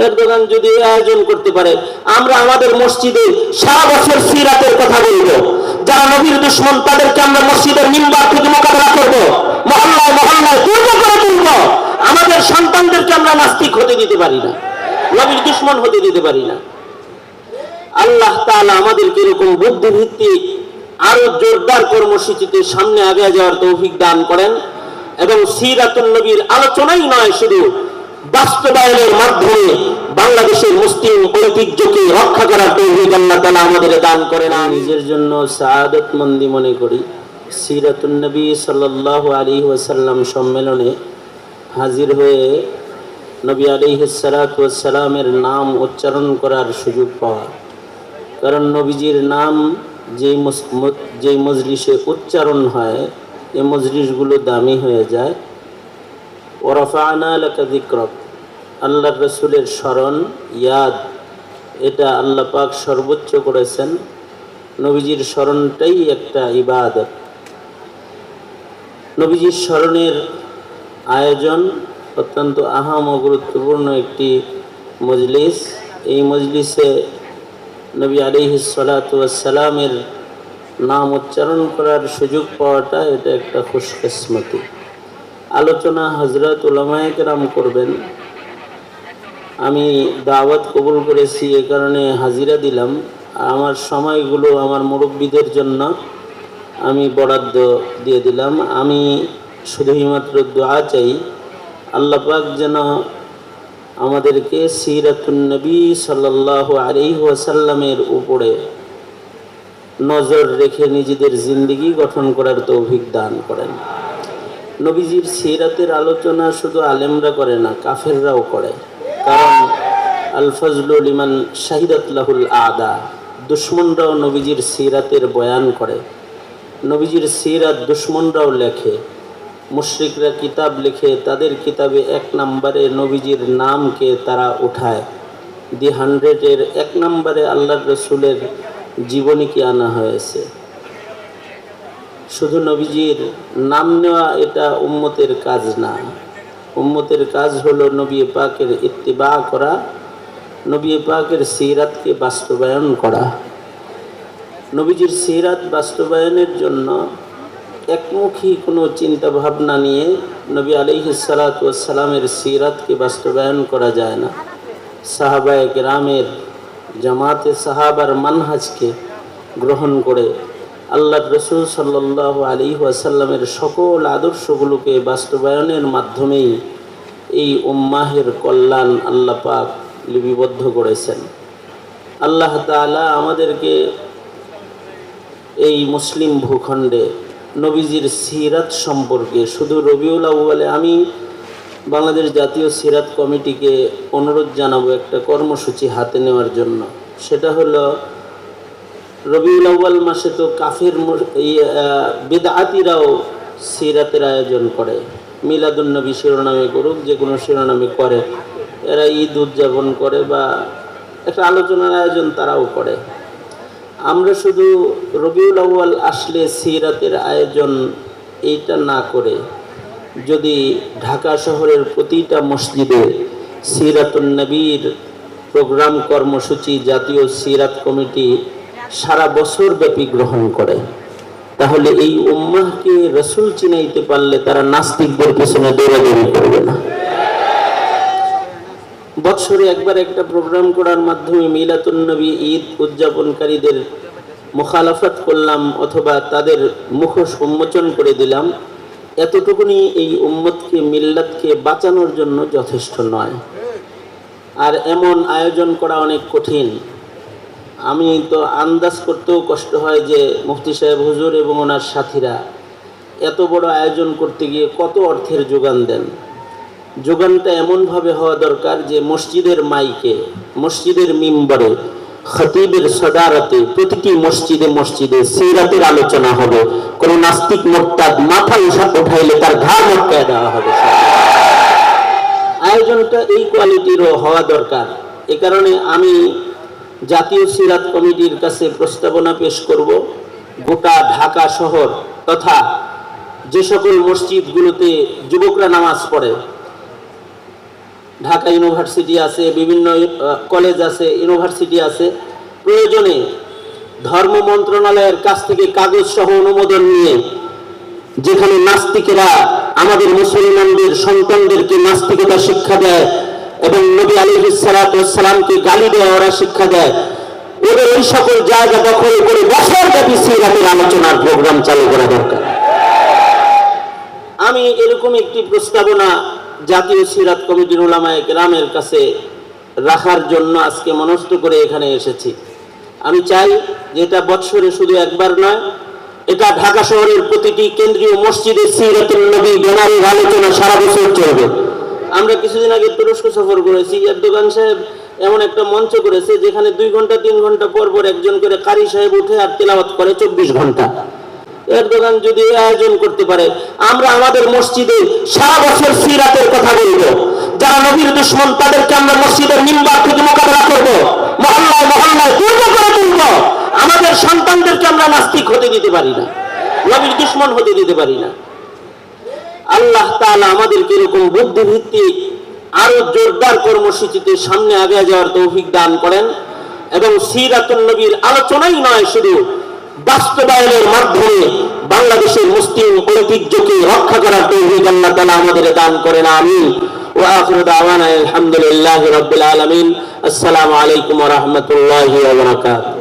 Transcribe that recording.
এর দোকান যদি আয়োজন করতে পারে, আমরা আমাদের মসজিদে সারা বছর সিরাতের কথা বলবো। যারা নবীর দুশমন তাদেরকে আমরা মসজিদের মিম্বার থেকে মোকাবেলা করবো, মহল্লায় মহল্লায় দুর্গ করে তুলবো। আমাদের সন্তানদেরকে আমরা নাস্তিক হতে দিতে পারি না, নবীর দুশমন হতে দিতে পারি না। আল্লাহ তাআলা আমাদেরকে এরকম বুদ্ধিভিত্তিক আরো জোরদার কর্মসূচিতে সামনে আগে যাওয়ার তৌফিক দান করেন, এবং সিরাতুন নবীর আলোচনাই নয়, শুধু বাস্তবায়নের মাধ্যমে বাংলাদেশের মুসলিম ঐতিহ্যকে রক্ষা করার তৌফিক আল্লাহ তাআলা আমাদের দান করেন। আমি নিজের জন্য সাআদতমন্দি মনে করি সিরাতুন নবী সাল্লাল্লাহু আলাইহি ওয়াসাল্লাম সম্মেলনে হাজির হয়ে নবী আলাইহিস সালাতু ওয়াস সালামের নাম উচ্চারণ করার সুযোগ পাওয়া। কারণ নবীজির নাম যেই মজলিসে উচ্চারণ হয়, এই মজলিসগুলো দামি হয়ে যায়। ওয়ারাফা'না লাকা যিকরাক, আল্লাহর রাসূলের স্মরণ, ইয়াদ, এটা আল্লাহ পাক সর্বোচ্চ করেছেন। নবীজির স্মরণটাই একটা ইবাদত। নবীজির স্মরণের আয়োজন অত্যন্ত আহাম ও গুরুত্বপূর্ণ একটি মজলিস। এই মজলিসে নবী আলাইহিস সালাতু ওয়াস সালামের নাম উচ্চারণ করার সুযোগ পাওয়াটা এটা একটা খুশকিসমতি। আলোচনা হযরত উলামায়ে কেরাম করবেন। আমি দাওয়াত কবুল করেছি, এ কারণে হাজিরা দিলাম। আমার সময়গুলো আমার মুরব্বীদের জন্য আমি বরাদ্দ দিয়ে দিলাম। আমি শুধুই মাত্র দোয়া চাই, আল্লাহ পাক যেন আমাদেরকে সিরাতুন নবী সাল্লাল্লাহু আলাইহি ওয়াসাল্লামের উপরে নজর রেখে নিজেদের জিন্দেগি গঠন করার তৌফিক দান করেন। নবীজির সিরাতের আলোচনা শুধু আলেমরা করে না, কাফেররাও করে। কারণ আল ফজলু লিমান শাহিদাত লাহুল আদা, দুশমনরাও নবীজির সিরাতের বয়ান করে। নবীজির সিরাত দুশমনরাও লেখে, মুশরিকরা কিতাব লিখে, তাদের কিতাবে 1 নম্বরে নবীজির নামকে তারা উঠায়। দি 100-এর 1 নম্বরে আল্লাহর রসুলের জীবনীকে আনা হয়েছে। শুধু নবীজির নাম নেওয়া এটা উম্মতের কাজ না। উম্মতের কাজ হলো নবী পাকের ইত্তিবা করা, নবী পাকের সিরাতকে বাস্তবায়ন করা। নবীজির সিরাত বাস্তবায়নের জন্য একমুখী কোনো চিন্তা ভাবনা নিয়ে নবী আলাইহিস সালাতু ওয়াস সালামের সিরাতকে বাস্তবায়ন করা যায় না। সাহাবায়ে কেরামের জামাতে সাহাবার মানহাজকে গ্রহণ করে আল্লাহর রাসূল সাল্লাল্লাহু আলাইহি ওয়াসাল্লামের সকল আদর্শগুলোকে বাস্তবায়নের মাধ্যমেই এই উম্মাহের কল্যাণ আল্লাহ পাক লিপিবদ্ধ করেছেন। আল্লাহ তাআলা আমাদেরকে এই মুসলিম ভূখণ্ডে নবীজির সিরাত সম্পর্কে শুধু রবিউল আউয়ালে, আমি বাংলাদেশ জাতীয় সিরাত কমিটিকে অনুরোধ জানাবো একটা কর্মসূচি হাতে নেওয়ার জন্য। সেটা হলো রবিউল আউয়াল মাসে তো কাফের বিদআতিরাও সিরাতের আয়োজন করে, মিলাদুন নবী শিরোনামে করুক, যে কোনো শিরোনামে করে, এরা ঈদ উদযাপন করে বা একটা আলোচনার আয়োজন তারাও করে। আমরা শুধু রবিউল আউয়াল আসলে সিরাতের আয়োজন এইটা না করে যদি ঢাকা শহরের প্রতিটা মসজিদে সিরাতুন নবীর প্রোগ্রাম কর্মসূচি জাতীয় সিরাত কমিটি সারা বছর ব্যাপী গ্রহণ করে, তাহলে এই উম্মাহকে রাসূল চিনাইতে পারলে তারা নাস্তিকদের পেছনে দৌড়াদৌড়ি করবে না। বছরে একবার একটা প্রোগ্রাম করার মাধ্যমে মিলাদুন নবী ঈদ উদযাপনকারীদের মুখালাফাত করলাম অথবা তাদের মুখোশ উন্মোচন করে দিলাম, এতটুকুনি এই উম্মতকে, মিল্লাতকে বাঁচানোর জন্য যথেষ্ট নয়। আর এমন আয়োজন করা অনেক কঠিন। আমি তো আন্দাজ করতেও কষ্ট হয় যে মুফতি সাহেব হুজুর এবং ওনার সাথীরা এত বড় আয়োজন করতে গিয়ে কত অর্থের যোগান দেন। যোগানটা এমনভাবে হওয়া দরকার যে মসজিদের মাইকে, মসজিদের মিম্বরে, খতিবের সদারতে প্রতিটি মসজিদে মসজিদে সিরাতের আলোচনা হবে। কোন নাস্তিক মুরতাদ মাথা উঠাইলে তার ঘাড় মটকায় দেওয়া হবে। আয়োজনটা এই কোয়ালিটিরও হওয়া দরকার। এ কারণে আমি জাতীয় সিরাত কমিটির কাছে প্রস্তাবনা পেশ করব, গোটা ঢাকা শহর তথা যে সকল মসজিদগুলোতে যুবকরা নামাজ পড়ে, ঢাকা ইউনিভার্সিটি আছে, বিভিন্ন কলেজ আছে, ইউনিভার্সিটি আছে, প্রয়োজনে ধর্ম মন্ত্রণালয়ের কাছ থেকে কাগজ সহ অনুমোদন নিয়ে যেখানে নাস্তিকেরা আমাদের মুসলমানদের সন্তানদেরকে নাস্তিকতা শিক্ষা দেয় এবং নবী আলাইহিস সালাতু ওয়াস সালামকে গালি দেয়, ওরা শিক্ষা দেয়, ওদের ওই সকল জায়গা দখল করে বছরব্যাপী সিরাতের আলোচনার প্রোগ্রাম চালু করা দরকার। আমি এরকম একটি প্রস্তাবনা জাতীয় সিরাত কমিটির উলামায়ে কেরামের কাছে রাখার জন্য আজকে মনস্থ করে এখানে এসেছি। আমি চাই যে এটা বৎসরে শুধু একবার নয়, এটা ঢাকা শহরের প্রতিটি কেন্দ্রীয় মসজিদে সিরাতুন নবী ব্যানারের আলোচনা সারা বছর চলবে। আমরা কিছুদিন আগে তুরস্ক সফর করেছি, এরদোগান সাহেব এমন একটা মঞ্চ করেছে যেখানে 2 ঘন্টা 3 ঘন্টা পর পর একজন করে কারি সাহেব উঠে আর তেলাওয়াত করে 24 ঘন্টা। এরদোগান যদি এই আয়োজন করতে পারে, আমরা আমাদের মসজিদে সারা বছর সিরাতের কথা বলবো। যারা নবীর দুশমন তাদেরকে আমরা মসজিদের মিম্বার থেকে মোকাবেলা করব, মহল্লায় মহল্লায় দুর্গ করে তুলব। আমাদের সন্তানদেরকে আমরা নাস্তিক হতে দিতে পারি না, নবীর দুশমন হতে দিতে পারি না। আল্লাহ তাআলা আমাদেরকে এরকম বুদ্ধিভিত্তিক আরো জোরদার কর্মসূচিতে সামনে আগে যাওয়ার তৌফিক দান করেন এবং সিরাতুন নবীর আলোচনাই নয়, শুধু বাস্তবায়নের মাধ্যমে বাংলাদেশের মুসলিম ঐতিহ্যকে রক্ষা করার তৌফিক আল্লাহ তাআলা আমাদের দান করেন। আমিন। ওয়া আখিরু দাওয়ানা আলহামদুলিল্লাহি রাব্বিল আলামিন। আসসালামু আলাইকুম ওয়া রাহমাতুল্লাহি ওয়া বারাকাতুহু।